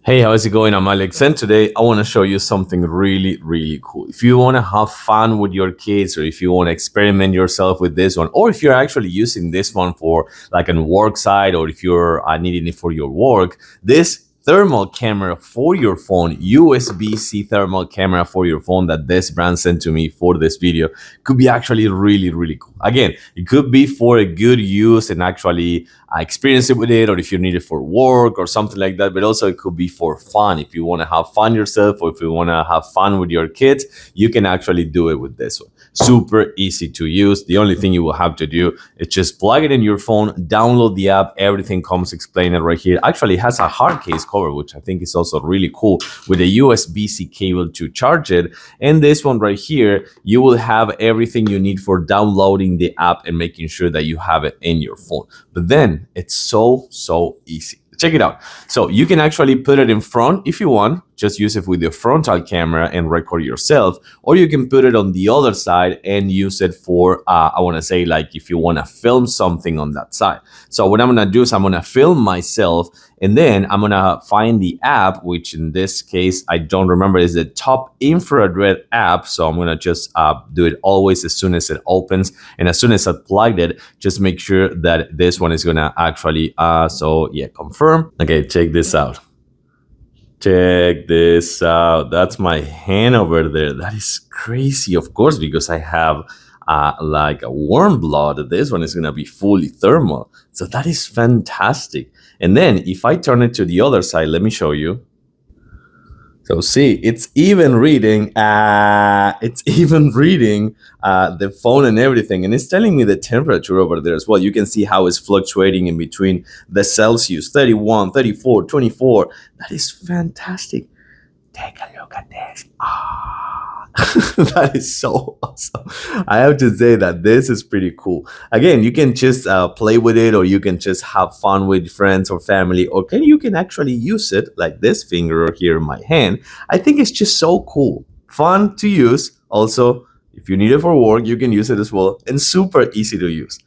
Hey, how's it going? I'm Alex, and today I want to show you something really cool. If you want to have fun with your kids, or if you want to experiment yourself with this one, or if you're actually using this one for like a work site, or if you're needing it for your work, this thermal camera for your phone, USB-C thermal camera for your phone that this brand sent to me for this video could be actually really cool. Again, it could be for a good use and actually experience it with it, or if you need it for work or something like that, but also it could be for fun. If you want to have fun yourself, or if you want to have fun with your kids, you can actually do it with this one. Super easy to use. The only thing you will have to do is just plug it in your phone, download the app, everything comes explained right here. Actually, it has a hard case cover, which I think is also really cool, with a USB-C cable to charge it. And this one right here, you will have everything you need for downloading the app and making sure that you have it in your phone. But then it's so easy. Check it out. So you can actually put it in front if you want, just use it with your frontal camera and record yourself, or you can put it on the other side and use it for, I want to say, like if you want to film something on that side. So what I'm going to do is I'm going to film myself, and then I'm going to find the app, which in this case, I don't remember, is the top infrared app. So I'm going to just do it always as soon as it opens. And as soon as I plugged it, just make sure that this one is going to actually, so yeah, confirm. Okay, check this out. Check this out. That's my hand over there. That is crazy, of course, because I have like a warm blood. This one is going to be fully thermal. So that is fantastic. And then if I turn it to the other side, let me show you. So see, it's even reading the phone and everything, and it's telling me the temperature over there as well. You can see how it's fluctuating in between the Celsius, 31, 34, 24. That is fantastic. Take a look at this. That is so awesome. I have to say that this is pretty cool. Again, you can just play with it, or you can just have fun with friends or family, or you can actually use it like this finger here in my hand. I think it's just so cool. Fun to use. Also, if you need it for work, you can use it as well, and super easy to use.